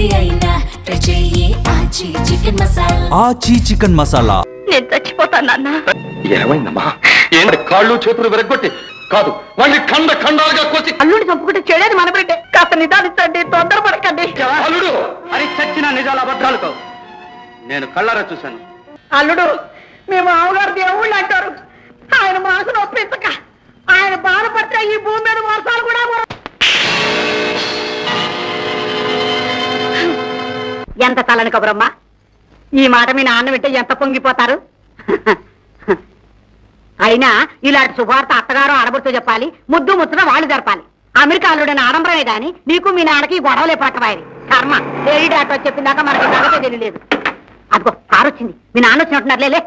ఏది అయినా ట్రై చెయ్యి ఆచి చికెన్ మసాలా. ఆచి చికెన్ మసాలా. నేను చచ్చిపోతాను నాన్న. ఏమైందమ్మా? ఏంటి కాళ్ళు చేతులు విరగొట్టి కాదు వాళ్ళని ఖండ ఖండాలుగా కోసి అల్లుడు చంపుకుంటే చెడేది మన బిడ్డే. కాస్త నిదానించండి, తొందరపడకండి. అల్లుడు అని చచ్చిన నిజాలు అబద్ధాలు కావు. నేను కళ్ళారా చూశాను. అల్లుడు, మేము మామగారు దేవుళ్ళు అంటారు. ఆయన మనసును ఒప్పించక ఆయన బాధపడితే ఈ భూమి మీద వర్షాలు కూడా ఎంత తలని కబురమ్మా. ఈ మాట మీ నాన్న వింటే ఎంత పొంగిపోతారు. అయినా ఇలాంటి శుభార్త అత్తగారు ఆడబడుతూ చెప్పాలి, ముద్దు ముచ్చట వాళ్ళు జరపాలి. అమెరికాలోని ఆడంబరమే గాని నీకు మీ నాన్నకి గొడవలే పట్టవాయి. కర్మ లేడీ డాక్టర్ చెప్పిందాక మనకి నగతే తెలియలేదు. అదిగో కారు వచ్చింది, మీ నాన్న వచ్చినట్టున్నారు. లేలే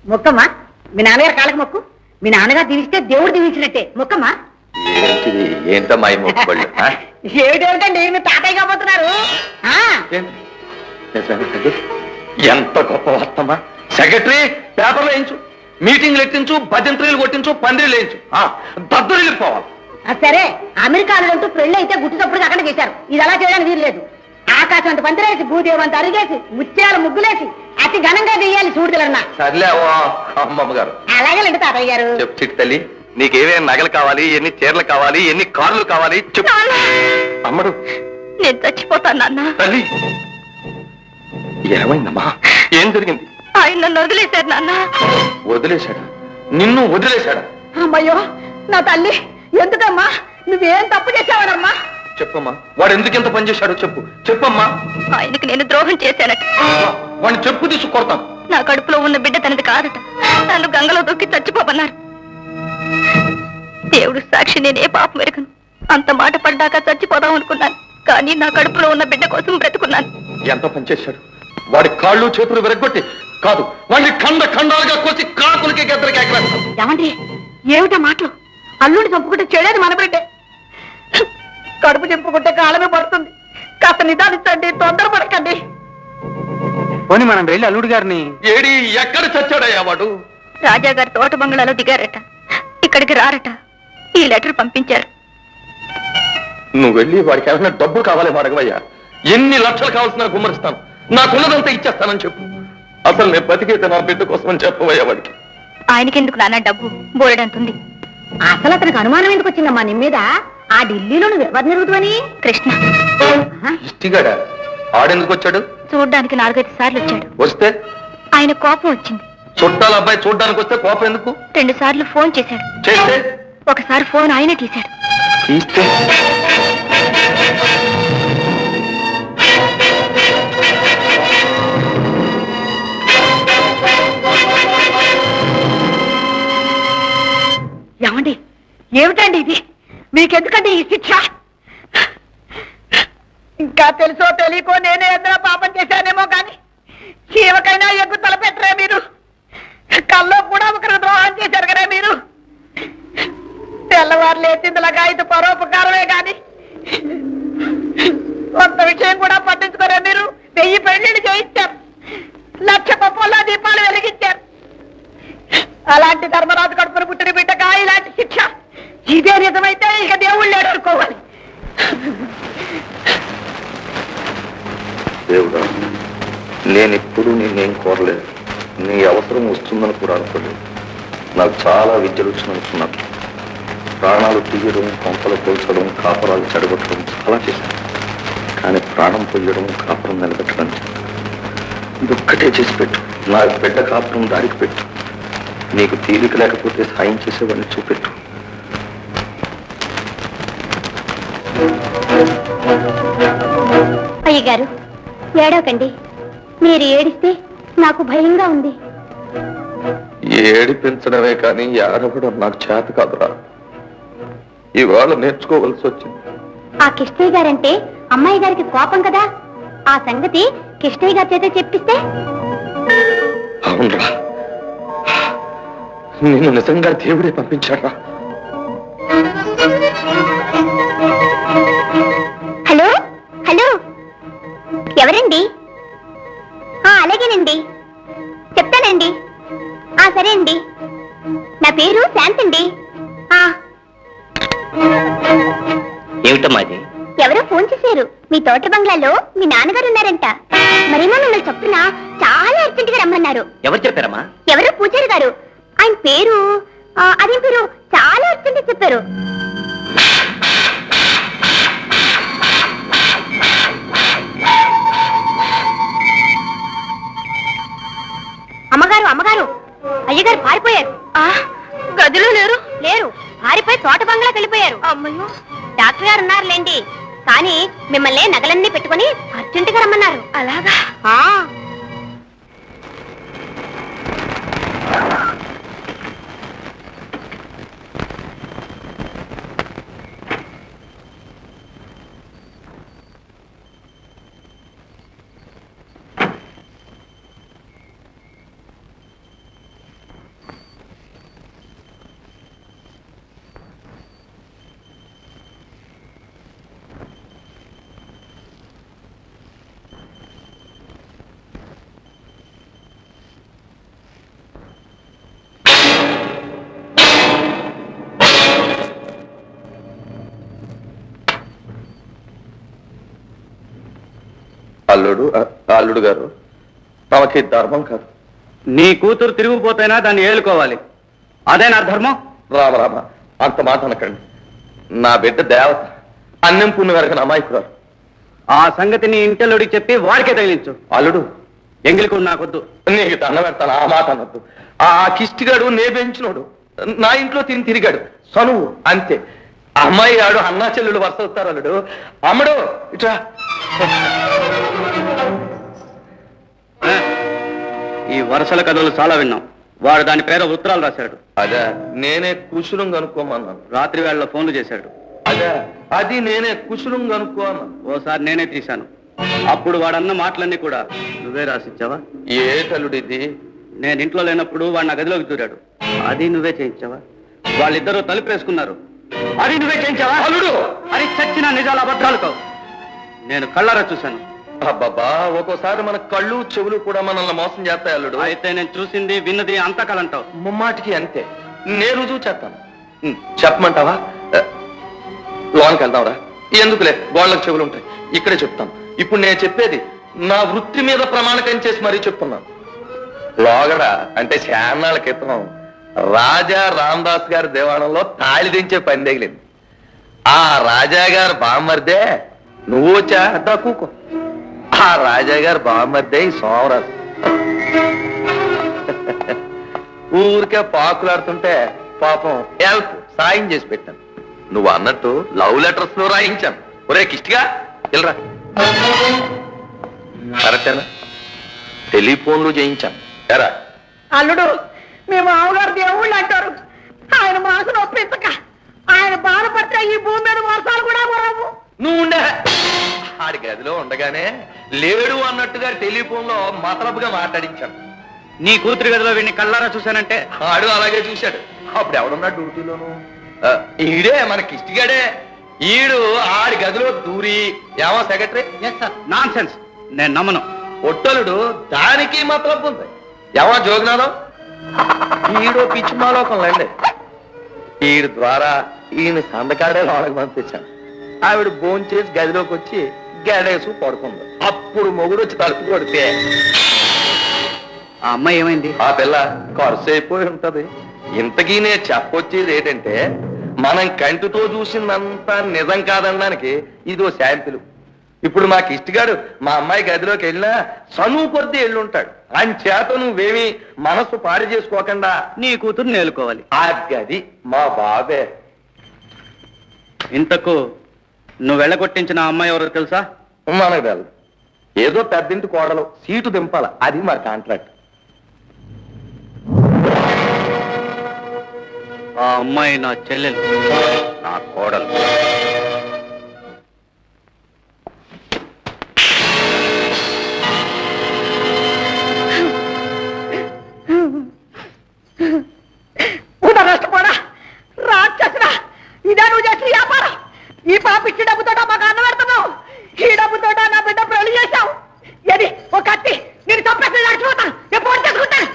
మొక్కమ్మా, మీ నాన్నగారు కాళ్ళకి మొక్కు. మీ నాన్నగారు దీవిస్తే దేవుడు దీవించినట్టే. మొక్కమ్మా. ఏంటమ్మా ఈ మొక్కుబళ్ళు? ఏమిటేమిటండి మీరు తాతయ్య కాబోతున్నారు. ఎంత గొప్ప వస్తమ్మా. సెక్రటరీ పేపర్లు వేయించు, మీటింగ్లు ఎట్టించు, భజంత్రీలు కొట్టించు, పందిరీలు వేయించు, దద్దులు వెళ్ళిపోవాలి. సరే, అమెరికాలో అంటూ పెళ్లి అయితే గుట్టు తప్పుడు అక్కడ చేశారు. ఇది అలా చేయడానికి వీలు లేదు. ఆకాశం అంత పందిరేసి, భూదేవంత అరిగేసి, ముత్యాల ముగ్గులేసి అతి ఘనంగా చెయ్యాలి. చూడగలన్నా. సర్లే అమ్మమ్మ గారు. అలాగే లేదు తాతయ్య గారు. చెప్పు చిట్టి తల్లి, నీకేమేమి నగలు కావాలి, ఎన్ని చీరలు కావాలి, ఎన్ని కార్లు కావాలి చెప్పు. అమ్మడు, నేను చచ్చిపోతాను నాన్న. తల్లి ఏమైందమ్మా? ఏం జరిగింది? ఆయన నన్ను వదిలేశారు నాన్న. వదిలేశాడా? నిన్ను వదిలేశాడా? అమ్మయ్యో నా తల్లి, ఎందుకమ్మా? నువ్వేం తప్పు చేసావాడమ్మా? చెప్పమ్మా, వాడు ఎందుకు ఎంత పని చేశాడో చెప్పు. చెప్పమ్మా. ఆయనకి నేను ద్రోహం చేశానట. వాడిని చెప్పు తీసు కొడతాను. నా కడుపులో ఉన్న బిడ్డ తనది కాదట. నన్ను గంగలో దొక్కి చచ్చిపోమన్నారు. దేవుడు సాక్షి, నేనే పాపం ఎరగను. అంత మాట పడ్డాక చచ్చిపోదాం అనుకున్నాను. కానీ నా కడుపులో ఉన్న బిడ్డ కోసం బ్రతుకున్నాను. ఎంత పని చేశాడు? వాడి కాళ్ళు చేతులు విరగొట్టి కాదు వాడిని ఖండ ఖండాలుగా కోసి కాకులకి గద్దరికి ఎగరేస్తాడు. ఏమండి ఏమిటా మాటలు? అల్లుడు చంపుకుంటే చెడేది మన బిడ్డే. కడుపు చెంపుకుంటే కాలమే పడుతుంది. కాస్త నిదానించండి, తొందరపడకండి. పోనీ మనం వెళ్ళి అల్లుడు గారిని. ఏడి ఎక్కడ చచ్చాడయ్యా వాడు? రాజాగారి తోట బంగ్లాలో దిగారట. ఇక్కడికి రారట. ఈ లెటర్ పంపించారు. నువ్వు వెళ్ళి వాడికి ఏమైనా డబ్బు కావాలి అడగవయ్యా. ఎన్ని లక్షలు కావాల్సిన గుమ్మరిస్తాను, నాకున్నదంతా ఇచ్చేస్తానని చెప్పు. అసలు నేను బతికైతే నా బిడ్డ కోసం అని చెప్పవయ్యా వాడికి. ఆయనకెందుకు నాన్న డబ్బు బోలెడంతుంది. అసలు అతనికి అనుమానం ఎందుకు వచ్చిందమ్మా నీ మీద? ఆ ఢిల్లీలో నువ్వు ఎవరు నిరుగుతావని? కృష్ణ. ఇష్టిగాడా? ఆడెందుకు వచ్చాడు? చూడ్డానికి 4-5 సార్లు వచ్చాడు. వస్తే ఆయన కోపం వచ్చింది. చుట్టాల అబ్బాయి చూడ్డానికి వస్తే కోపం ఎందుకు? 2 సార్లు ఫోన్ చేశాడు. చేస్తే ఒకసారి ఫోన్ ఆయనే తీశాడు. తీస్తే ఏమండి ఏమిటండి ఇది? మీకెందుకండి ఈ శిక్ష? ఇంకా తెలుసో తెలియకో నేనే ఏదైనా పాపం చేశానేమో కానీ చీమకైనా ఎగ్గు తలపెట్టరే మీరు. కల్లో కూడా ఒకరు ద్రోహం చేశారు కదా మీరు. తెల్లవారు లేచిందిలాగా ఇది పరోపకారమే కానీ కొంత విషయం కూడా పట్టించుకోరే మీరు. 1000 పెళ్లిళ్ళు చేయించారు, 1,00,000 గొప్పలా దీపాలు వెలిగించారు. అలాంటి ధర్మరాజు కడుపును పుట్టిన బిడ్డగా ఇలాంటి శిక్ష? ఇదే నిజమైతే ఇక దేవుళ్ళు ఎదుర్కోవాలి. దేవుడా, నేను ఎప్పుడు నిన్నేం కోరలేదు. నీ అవసరం వస్తుందని కూడా అనుకోలేదు. నాకు చాలా విద్యలు వచ్చిన అనుకున్నాను. ప్రాణాలు తీయడం, కొంపలు పోల్చడం, కాపురాలు చెడగొట్టడం చాలా చేశాను. కానీ ప్రాణం పొయ్యడం, కాపురం నిలబెట్టడం ఒక్కటే చేసి పెట్టు. నా బిడ్డ కాపురం దారికి పెట్టు. నీకు తీరిక లేకపోతే సాయం చేసేవాడిని చూపెట్టు. అయ్యగారు ఏడవకండి. మీరు ఏడిస్తే నాకు భయంగా ఉంది. ఏడిపించడమే కానీ ఏడవడం నాకు చేత కాదురా. ఇవాళ నేర్చుకోవలసి వచ్చింది. ఆ కిష్టయ్య గారంటే అమ్మాయి గారికి కోపం కదా. ఆ సంగతి కిష్టయ్య గారి చేత చెప్పిస్తే? అవునరా, నేను నిజంగా దేవుడే పంపించాడా? హలో హలో, ఎవరండి? అలాగేనండి, చెప్తానండి. సరే అండి, నా పేరు శాంతండి. ఏమిటమ్మా అది? ఎవరో ఫోన్ చేశారు. మీ తోట బంగ్లాలో మీ నాన్నగారు ఉన్నారంట. మరేమో మిమ్మల్ని చొప్పున చాలా అర్జెంట్ గా రమ్మన్నారు. ఎవరు చెప్పారమ్మా? ఎవరో పూజారి గారు. ఆయన పేరు అదేం పేరు చాలా అర్జెంట్ చెప్పారు. అమ్మగారు అమ్మగారు అయ్యగారు పారిపోయారు. గదిలో లేరు. లేరు, పారిపోయి తోట బంగ్లాకి వెళ్ళిపోయారు. అమ్మయ్యో, డాక్టర్ గారు ఉన్నారులేండి, కానీ మిమ్మల్ని నగలన్నీ పెట్టుకుని అర్జెంటుగా రమ్మన్నారు. అలాగా? అల్లుడు గారు, తమకి ధర్మం కాదు. నీ కూతురు తిరిగిపోతేనా దాన్ని ఏలుకోవాలి, అదే నా ధర్మం. రామ అంత మాట అనకండి. నా బిడ్డ దేవత, అన్నం పుణ్యం వరకు అమాయకురాలు. ఆ సంగతి నీ ఇంటల్లుడికి చెప్పి వారికే తగిలించు. అల్లుడు, ఎంగిలికుడు నాకొద్దు. నీకు దండ పెడతాను, ఆ మాట అనొద్దు. ఆ కిష్టిగాడు నే పెంచినోడు, నా ఇంట్లో తిరిగాడు సనువు అంతే. అమ్మాయి ఆడు అన్నా చెల్లెలు వరుస అవుతారు. అల్లుడు, అమ్మడు ఇట్రా. ఈ వరుసల కథలు చాలా విన్నాం. వాడు దాని పేర ఉత్తరాలు రాశాడు. అదే నేనే కుశలం కనుక్కోమన్నాను. రాత్రి వేళ ఫోన్లు చేశాడు. అదే అది నేనే కుశలం కనుక్కోమన్నాను. ఓసారి నేనే తీశాను. అప్పుడు వాడన్న మాటలన్నీ కూడా నువ్వే రాసిచ్చావా? ఏ తల్లుడు ఇది? నేను ఇంట్లో లేనప్పుడు వాడు నా గదిలోకి దూరాడు, అది నువ్వే చేయించావా? వాళ్ళిద్దరూ తలుపు వేసుకున్నారు, అది నువ్వే చేయించావా? అల్లుడు, అది చచ్చిన నిజాలు అబద్ధాలు కావు, నేను కళ్ళారా చూశాను. అబ్బాబా, ఒక్కోసారి మన కళ్ళు చెవులు కూడా మనల్ని మోసం చేస్తాయి అల్లుడు. అయితే నేను చూసింది విన్నది అంతా కలంటావు. ముమ్మాటికి అంతే. నేను రుజువు చేస్తాను. చెప్పమంటావా? లోనికి వెళ్దాంరా. ఎందుకులే, గోళ్ళకు చెవులు ఉంటాయి, ఇక్కడే చెప్తాను. ఇప్పుడు నేను చెప్పేది నా వృత్తి మీద ప్రమాణకం చేసి మరీ చెప్తున్నాను. లోగడ అంటే శానాళ్ళ క్రితం రాజా రామదాస్ గారి దేవాలయంలో తాళి దించే పని తగిలింది. ఆ రాజా గారు బామ్మర్దే నువ్వు వచ్చా అంతా కూకో. ఆ రాజా గారు బామ్మర్దే ఈ సోమరాజు. ఊరికే పాకులాడుతుంటే పాపం హెల్ప్ సాయం చేసి పెట్టాను. నువ్వు అన్నట్టు లవ్ లెటర్స్ లో రాయించాను. ఒరే కిష్టిగా వెళ్ళరా. కరెక్టేనా? టెలిఫోన్లు చేయించాను. ఎరా అల్లుడు, మేము మామగారు దేవుళ్ళు అంటారు. ఆయన మనసు నొప్పించక ఆయన బాధపడితే ఈ భూమి మీద వర్షాలు కూడా పడవు. నువ్వు ఉండే ఆడి గదిలో ఉండగానే లేడు అన్నట్టుగా టెలిఫోన్ లో మతలబుగా మాట్లాడించాను. నీ కూతురి గదిలో వీడిని కళ్ళారా చూశానంటే ఆడు అలాగే చూశాడు. అప్పుడు ఎవడున్నాడు డ్యూటీలోను? ఈడే మన కిష్టిగాడే. ఈడు ఆడి గదిలో దూరి ఏమో సెక్రటరీ నాన్ సెన్స్, నేను నమ్మను. ఒట్టలుడు దానికి మతలబు ఉంది. ఏమో జోగినాథం, ఈడో పిచ్చి మాలోకంలేండి. ఈడు ద్వారా ఈయన సందకాడే లోనకి పంపించాను. ఆవిడ భోంచేసి గదిలోకి వచ్చి గడేసు పడుకుంది. అప్పుడు మొగుడు వచ్చి తలుపు కొడితే ఆ అమ్మాయి ఏమైంది? ఆ పిల్ల ఖర్చు అయిపోయి ఉంటది. ఇంతకీ నేను చెప్పొచ్చేది ఏంటంటే, మనం కంటితో చూసిందంతా నిజం కాదనడానికి ఇదో శాంపిల్. ఇప్పుడు మా కిష్టిగాడు మా అమ్మాయి గదిలోకి వెళ్ళినా సనువు కొద్దీ వెళ్ళుంటాడు. ఆయన చేత నువ్వేమి మనసు పాడు చేసుకోకుండా నీ కూతురు నేలుకోవాలి. ఆ గది మా బాబే. ఇంతకు నువ్వు వెళ్ళగొట్టించిన అమ్మాయి ఎవరో తెలుసా? మనకు తెలు. ఏదో పెద్దింటి కోడలు సీటు దింపాల, అది మా కాంట్రాక్ట్. ఆ అమ్మాయి నా చెల్లెలు, నా కోడలు. నష్టపోరా రాక్షసుడా, ఇదే నువ్వు చేసిన వ్యాపారం. ఈ పాపిచ్చి డబ్బుతో మాకు అన్నం పెడుతున్నావు. ఈ డబ్బుతో నా బిడ్డ పెళ్లి చేశావు. ఏది ఒక కత్తి నేను చంపేసి నడిచిపోతాను. ఎప్పుడు చేసుకుంటాను.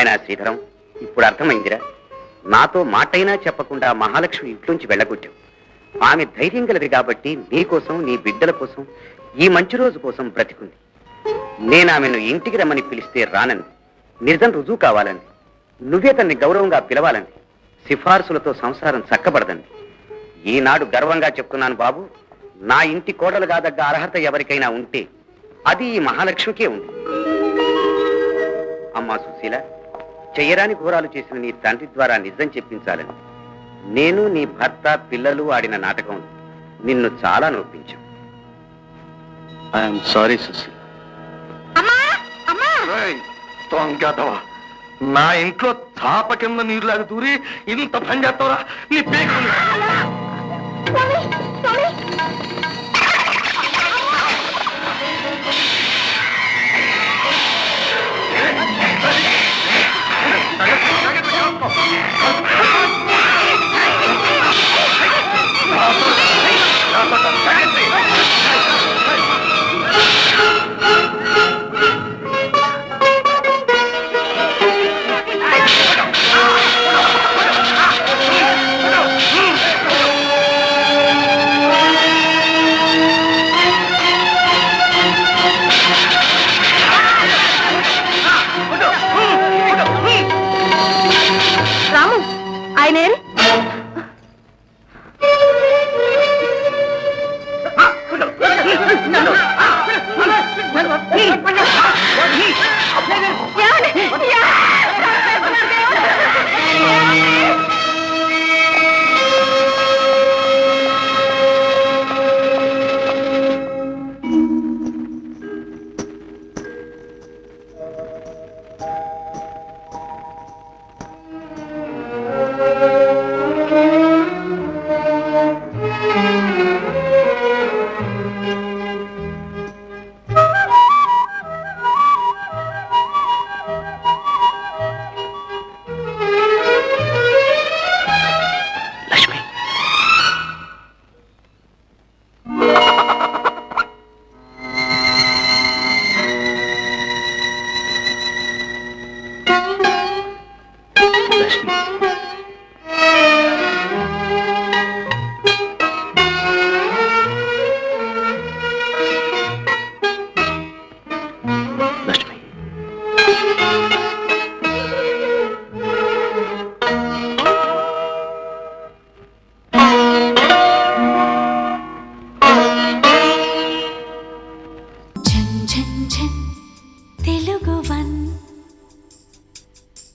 ఏమైనా శ్రీధరం, ఇప్పుడు అర్థమైందిరా. నాతో మాటైనా చెప్పకుండా మహాలక్ష్మి ఇంట్లోంచి వెళ్ళగొట్టావు. ఆమె ధైర్యం గలది కాబట్టి నీకోసం, నీ బిడ్డల కోసం, ఈ మంచి రోజు కోసం బ్రతికుంది. నేను ఆమెను ఇంటికి రమ్మని పిలిస్తే రానంది. నిజం రుజువు కావాలండి. నువ్వే తన్ని గౌరవంగా పిలవాలండి. సిఫార్సులతో సంసారం చక్కబడదండి. ఈనాడు గర్వంగా చెప్తున్నాను బాబు, నా ఇంటి కోడలు కాదగ్గ అర్హత ఎవరికైనా ఉంటే అది ఈ మహాలక్ష్మికే ఉంది. అమ్మా సుశీల, చెయ్యరాని ఘోరాలు చేసిన నీ తండ్రి ద్వారా నిజం చెప్పించాలని నేను, నీ భర్త, పిల్లలు ఆడిన నాటకం నిన్ను చాలా నొప్పించాం. I'm sorry Susheela. నా ఇంట్లో చాప కింద నీరులాగా దూరి ఇంత పని చేస్తావరా? నీ పేరు రాము, ఆయన తెలుగు వన్